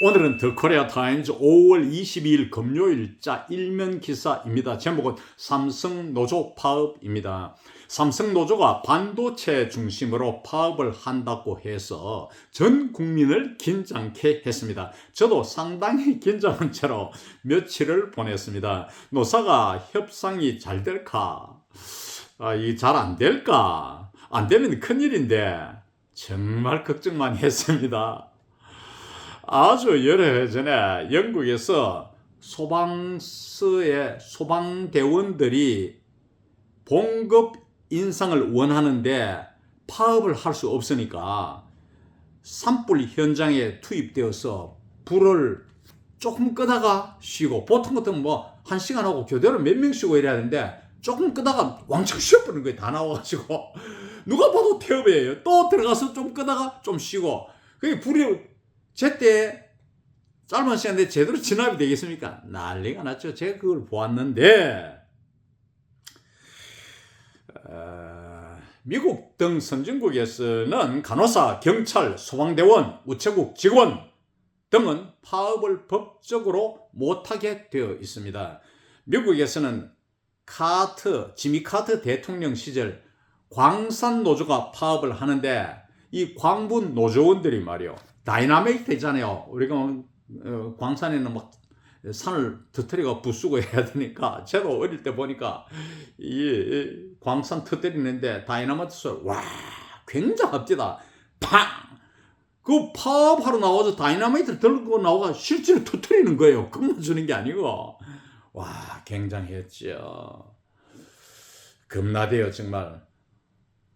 오늘은 더 코리아 타임즈 5월 22일 금요일자 일면 기사입니다. 제목은 삼성 노조 파업입니다. 삼성 노조가 반도체 중심으로 파업을 한다고 해서 전 국민을 긴장케 했습니다. 저도 상당히 긴장한 채로 며칠을 보냈습니다. 노사가 협상이 잘 될까? 잘 안 될까? 안 되면 큰일인데 정말 걱정 많이 했습니다. 아주 여러 해 전에 영국에서 소방대원들이 봉급 인상을 원하는데 파업을 할 수 없으니까 산불 현장에 투입되어서 불을 조금 끄다가 쉬고, 보통 같으면 뭐 1시간 하고 교대로 몇 명 쉬고 이래야 되는데 조금 끄다가 왕창 쉬어버리는 거예요. 다 나와가지고 누가 봐도 태업이에요. 또 들어가서 좀 끄다가 좀 쉬고, 그게 불이 제때 짧은 시간에 제대로 진압이 되겠습니까? 난리가 났죠. 제가 그걸 보았는데 미국 등 선진국에서는 간호사, 경찰, 소방대원, 우체국 직원 등은 파업을 법적으로 못하게 되어 있습니다. 미국에서는 지미 카터 대통령 시절 광산노조가 파업을 하는데, 이 광부 노조원들이 말이요, 다이나마이트 있잖아요. 우리가 광산에는 막 산을 터뜨리고 부수고 해야 되니까, 저도 어릴 때 보니까 이 광산 터뜨리는데 다이나마이트 소리, 와, 굉장합니다. 팡! 그 파업하러 나와서 다이나마이트를 들고 나와가 실제로 터뜨리는 거예요. 겁만 주는 게 아니고. 와, 굉장했죠. 겁나대요, 정말.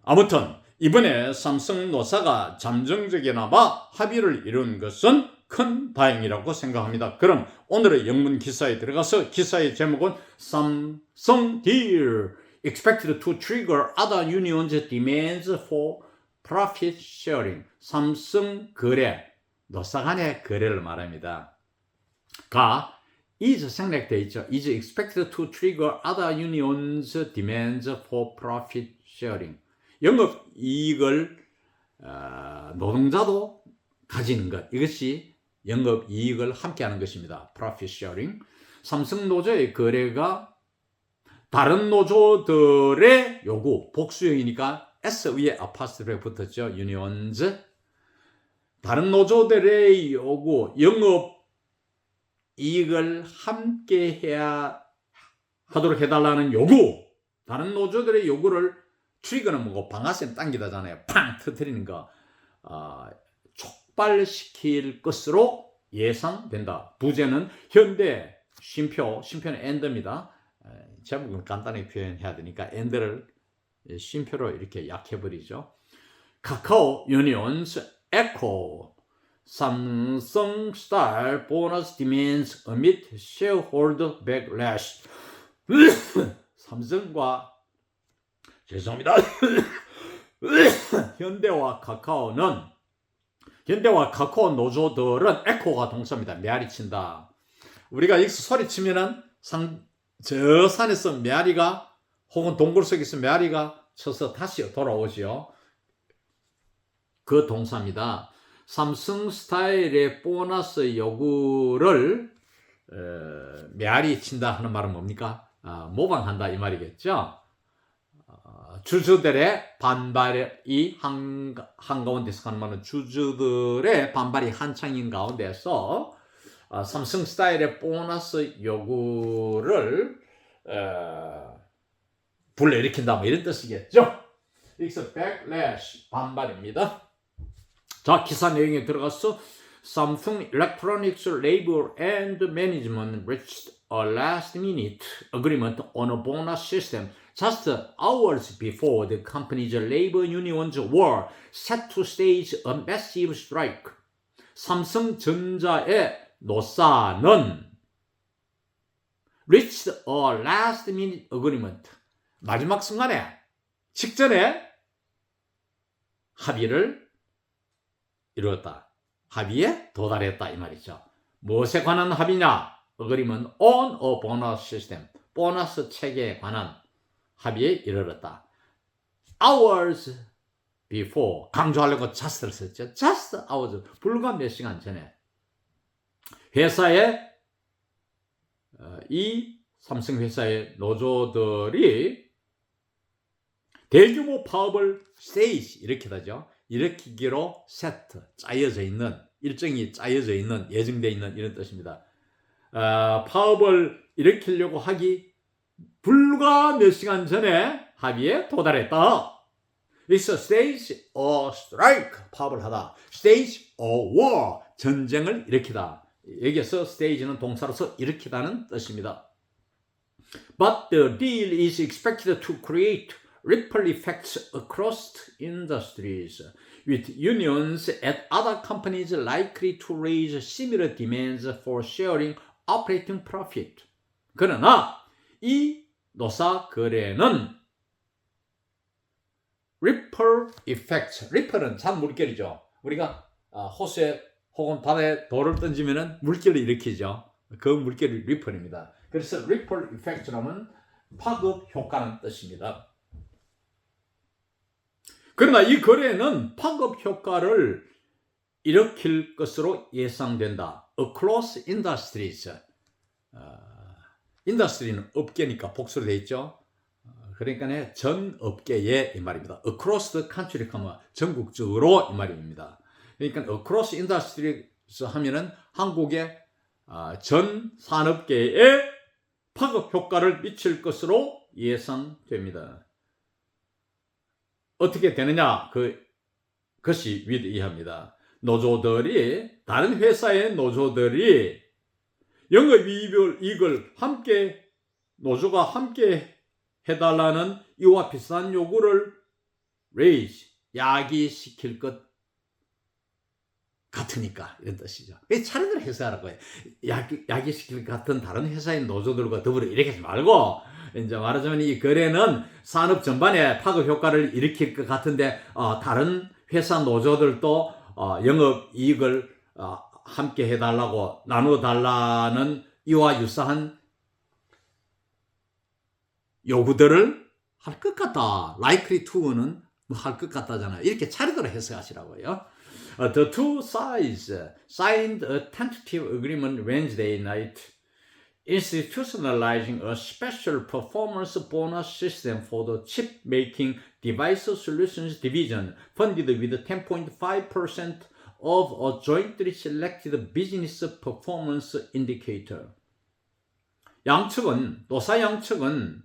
아무튼 이번에 삼성 노사가 잠정적이나마 합의를 이룬 것은 큰 다행이라고 생각합니다. 그럼 오늘의 영문 기사에 들어가서, 기사의 제목은 Samsung deal expected to trigger other unions' demands for profit sharing. 삼성 거래, 노사 간의 거래를 말합니다. is 생략되어 있죠. is expected to trigger other unions' demands for profit sharing. 영업 이익을 노동자도 가지는 것, 이것이 영업 이익을 함께하는 것입니다. Profit sharing. 삼성 노조의 거래가 다른 노조들의 요구, 복수형이니까 S 위에 아파스트로에 붙었죠. Unions. 다른 노조들의 요구, 영업 이익을 함께해야 하도록 해달라는 요구, 다른 노조들의 요구를, 트리거는 뭐고 방아쇠는 당기다잖아요. 팡! 터뜨리는 거. 촉발시킬 것으로 예상된다. 부제는 현대, 쉼표는 엔드입니다. 제목은 간단히 표현해야 되니까 엔드를 쉼표로 이렇게 약해버리죠. 카카오 유니온스 에코 삼성 스타일 보너스 디맨스 amid shareholder backlash. 삼성과 죄송합니다. 현대와 카카오 노조들은 에코가 동사입니다. 메아리 친다. 우리가 여기서 소리치면은 저 산에서 메아리가, 혹은 동굴 속에서 메아리가 쳐서 다시 돌아오죠. 그 동사입니다. 삼성 스타일의 보너스 요구를 메아리 친다 하는 말은 뭡니까? 모방한다 이 말이겠죠. 주주들의 반발이 한가운데서 하는 말은, 주주들의 반발이 한창인 가운데서 삼성 스타일의 보너스 요구를 불러일으킨다, 뭐 이런 뜻이겠죠. 여기서 backlash, 반발입니다. 자, 기사 내용에 들어가서 Samsung Electronics Labor and Management reached a last-minute agreement on a bonus system just hours before the company's labor unions were set to stage a massive strike. 삼성전자의 노사는 reached a last-minute agreement, 마지막 순간에, 직전에 합의를 이루었다. 합의에 도달했다 이 말이죠. 무엇에 관한 합의냐? agreement on a bonus system, 보너스 체계에 관한 합의에 이르렀다. hours before, 강조하려고 just를 썼죠. just hours, 불과 몇 시간 전에. 회사의 이 삼성 회사의 노조들이 대규모 파업을 stage 이렇게 하죠. 일으키기로 세트 짜여져 있는 일정이 짜여져 있는 예정되어 있는 이런 뜻입니다. 파업을 일으키려고 하기 불과 몇 시간 전에 합의에 도달했다. It's a stage of strike 파업을 하다. Stage of war 전쟁을 일으키다. 여기에서 stage는 동사로서 일으키다는 뜻입니다. But the deal is expected to create ripple effects across industries, with unions at other companies likely to raise similar demands for sharing operating profit. 그러나 이 노사 거래는 ripple effects, ripple은 잔 물결이죠. 우리가 호수에 혹은 바다에 돌을 던지면 물결을 일으키죠. 그 물결이 ripple입니다. 그래서 ripple effect라면 파급 효과는 뜻입니다. 그러나 이 거래는 파급 효과를 일으킬 것으로 예상된다. Across industries. 인더스트리는 업계니까 복수로 되어 있죠. 그러니까 전 업계에 이 말입니다. Across the country 하면 전국적으로 이 말입니다. 그러니까 Across industries 하면은 한국의 전 산업계에 파급 효과를 미칠 것으로 예상됩니다. 어떻게 되느냐? 그것이 위대합니다. 노조들이 다른 회사의 노조들이 영업이익을 함께 노조가 함께 해달라는 이와 비슷한 요구를 raise 야기시킬 것 같으니까 이런 뜻이죠. 차례대로 해석하라고 해요. 야기시킬 것 같은 다른 회사의 노조들과 더불어 이렇게 하지 말고 이제 말하자면 이 거래는 산업 전반에 파급 효과를 일으킬 것 같은데 다른 회사 노조들도 영업이익을 함께 해달라고 나눠달라는 이와 유사한 요구들을 할 것 같다. likely to는 할 것 같다잖아요. 이렇게 차례대로 해석하시라고요. The two sides signed a tentative agreement Wednesday night, institutionalizing a special performance bonus system for the chip-making device solutions division, funded with 10.5% of a jointly selected business performance indicator. 노사 양측은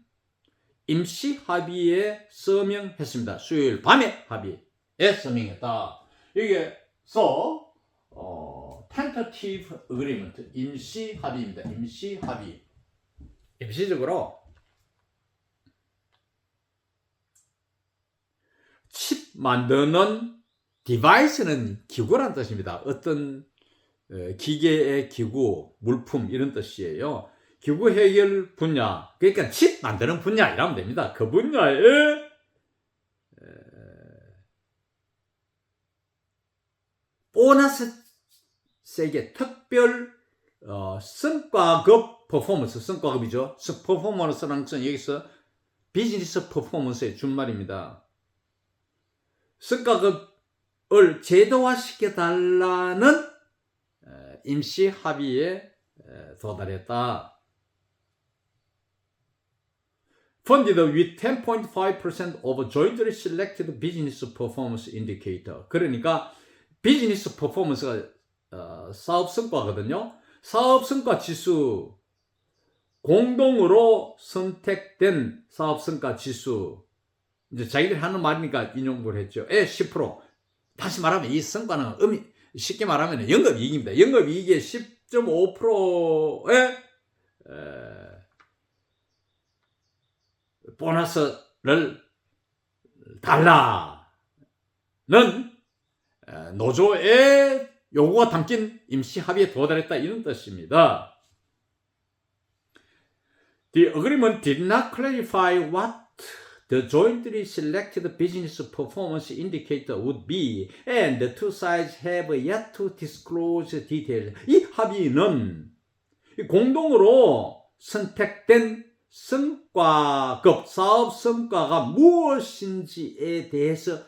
임시 합의에 서명했습니다. 수요일 밤에 합의에 서명했다. 여기에서 tentative agreement, 임시 합의입니다. 임시 합의. 임시적으로 칩 만드는 디바이스는 기구란 뜻입니다. 어떤 기계의 기구, 물품 이런 뜻이에요. 기구 해결 분야, 그러니까 칩 만드는 분야 이라면 됩니다. 그 분야에 보너스 세계 특별 성과급 퍼포먼스, 성과급이죠. 퍼포먼스라는 것은 여기서 비즈니스 퍼포먼스의 준말입니다. 성과급을 제도화시켜 달라는 임시 합의에 도달했다. Funded with 10.5% of jointly selected business performance indicator. 그러니까 비즈니스 퍼포먼스가 사업 성과거든요. 사업 성과 지수, 공동으로 선택된 사업 성과 지수, 이제 자기들이 하는 말이니까 인용을 했죠. 10%. 다시 말하면 이 성과는 쉽게 말하면 영업이익입니다. 영업이익의 10.5%의 보너스를 달라는 노조의 요구가 담긴 임시 합의에 도달했다 이런 뜻입니다. The agreement did not clarify what the jointly selected business performance indicator would be, and the two sides have yet to disclose details. 이 합의는 공동으로 선택된 성과급, 사업 성과가 무엇인지에 대해서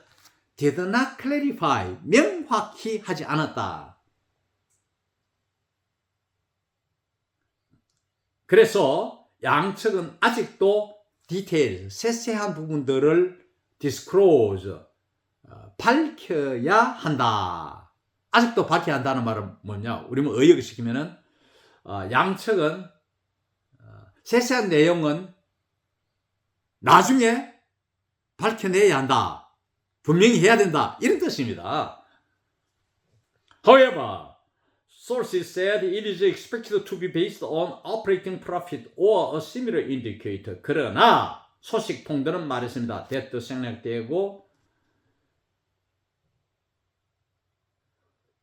did not clarify, 명확히 하지 않았다. 그래서 양측은 아직도 디테일, 세세한 부분들을 disclose, 밝혀야 한다. 아직도 밝혀야 한다는 말은 뭐냐? 우리 뭐 의역을 시키면은 양측은 세세한 내용은 나중에 밝혀내야 한다. 분명히 해야 된다. 이런 뜻입니다. However, sources said it is expected to be based on operating profit or a similar indicator. 그러나 소식통들은 말했습니다. that 생략되고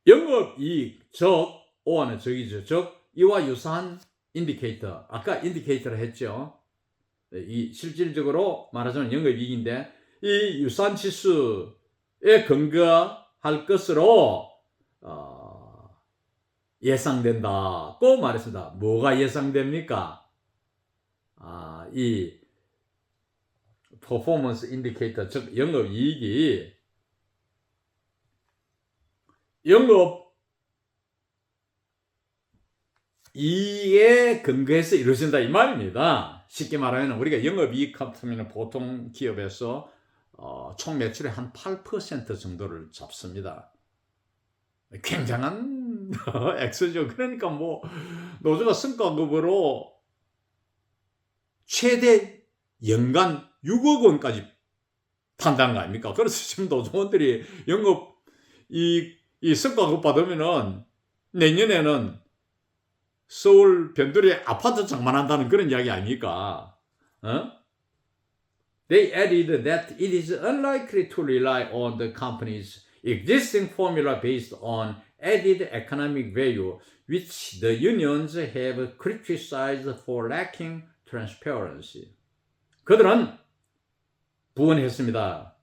영업이익 즉 or는 적이죠. 즉 이와 유사한 인디케이터. 아까 인디케이터를 했죠. 이 실질적으로 말하자면 영업이익인데 이 유사한 지수에 근거할 것으로 예상된다고 말했습니다. 뭐가 예상됩니까? 이 퍼포먼스 인디케이터, 즉 영업이익이 영업이익에 근거해서 이루어진다 이 말입니다. 쉽게 말하면 우리가 영업이익 같으면 보통 기업에서 총 매출의 한 8% 정도를 잡습니다. 굉장한 액수죠. 그러니까 뭐 노조가 성과급으로 최대 연간 6억 원까지 판다는 거 아닙니까? 그래서 지금 노조원들이 영업 이 성과급 받으면은 내년에는 서울 변두리 아파트 장만한다는 그런 이야기 아닙니까? They added that it is unlikely to rely on the company's existing formula based on added economic value, which the unions have criticized for lacking transparency. 그들은 부언했습니다.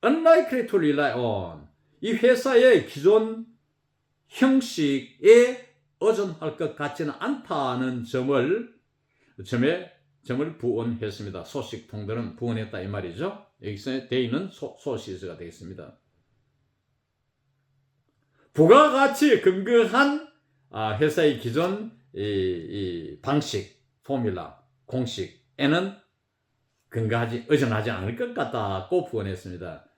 Unlikely to rely on 이 회사의 기존 형식에 의존할 것 같지는 않다는 점을 부언했습니다. 소식통들은 부언했다 이 말이죠. 여기서 대의는 소시스가 되겠습니다. 부가가치에 근거한 회사의 기존 이 방식, 포뮬라, 공식에는 의존하지 않을 것 같다고 부언했습니다.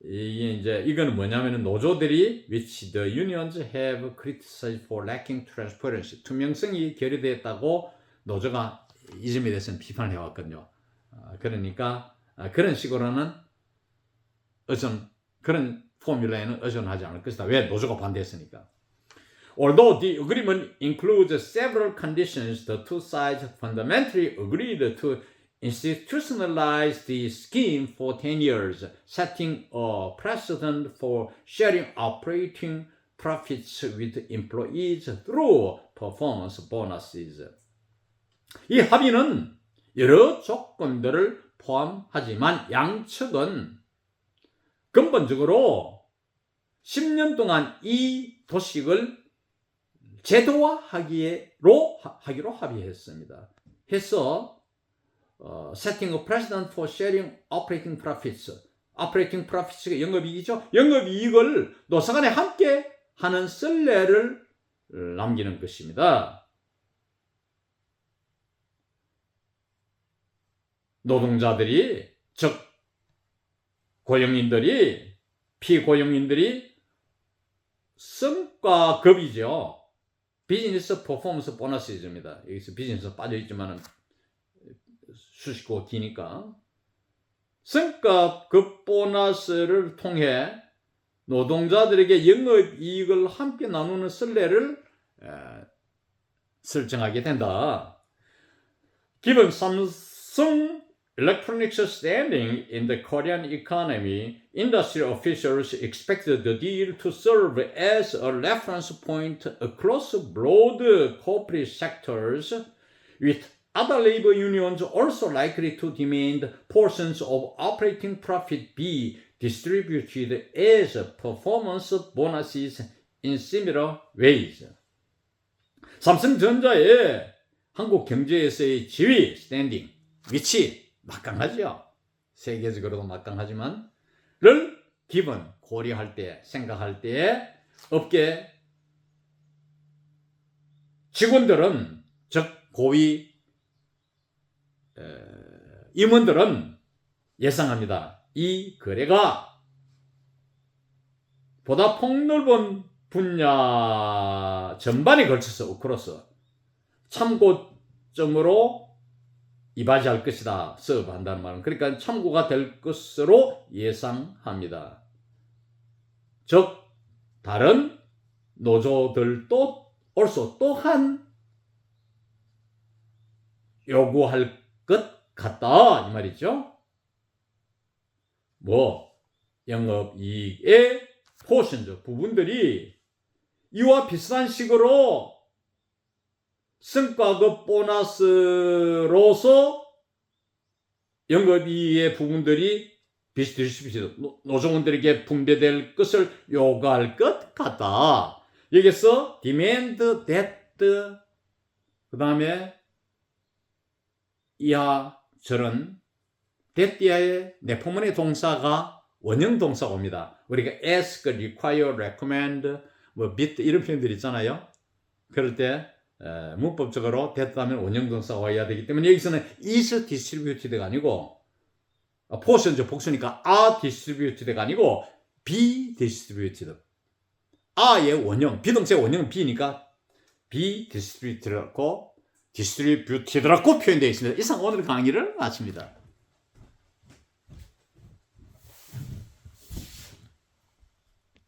이거는 뭐냐면은 노조들이 which the unions have criticized for lacking transparency, 투명성이 결여되었다고 노조가 이 점에 대해서는 비판을 해왔거든요. 그러니까 그런 식으로는 그런 포뮬라에는 의존하지 않을 것이다. 왜? 노조가 반대했으니까. Although the agreement includes several conditions, the two sides fundamentally agreed to institutionalize the scheme for 10 years, setting a precedent for sharing operating profits with employees through performance bonuses. 이 합의는 여러 조건들을 포함하지만 양측은 근본적으로 10년 동안 이 도식을 제도화하기로 합의했습니다. 해서 setting a precedent for sharing operating profits. operating profits가 영업이익이죠. 영업이익을 노사간에 함께 하는 선례를 남기는 것입니다. 노동자들이, 즉 고용인들이, 피고용인들이 성과급이죠. 비즈니스 퍼포먼스 보너스입니다. 여기서 비즈니스 빠져있지만은 수식고 기니까 성과급 보너스를 통해 노동자들에게 영업이익을 함께 나누는 선례를 설정하게 된다. Given Samsung Electronics' standing in the Korean economy, industry officials expected the deal to serve as a reference point across broad corporate sectors, with other labor unions also likely to demand portions of operating profit be distributed as performance bonuses in similar ways. 삼성전자의 한국 경제에서의 지위, 스탠딩, 위치 막강하죠. 세계적으로도 막강하지만 를 기본 고려할 때, 생각할 때 업계 직원들은, 즉 고위 임원들은 예상합니다. 이 거래가 보다 폭넓은 분야 전반에 걸쳐서 어크로스 참고점으로 이바지할 것이다. 서브한다는 말은. 그러니까 참고가 될 것으로 예상합니다. 즉 다른 노조들도 also 또한 요구할 것 같다 이 말이죠. 뭐 영업이익의 포션즈 부분들이 이와 비슷한 식으로 성과급 보너스로서 영업이익의 부분들이 비슷비슷 노조원들에게 분배될 것을 요구할 것 같다. 여기서 demand that 그 다음에 이하 절은 that 이하의 내포문의 동사가 원형 동사가 옵니다. 우리가 ask, require, recommend, 뭐 bid 이런 표현들 있잖아요. 그럴 때 문법적으로 that 하면 원형 동사가 와야 되기 때문에 여기서는 is distributed가 아니고 포션즈 복수니까 are distributed가 아니고 be distributed. a의 원형, 비동사의 원형은 be니까 be distributed라고 표현되어 있습니다. 이상 오늘 강의를 마칩니다.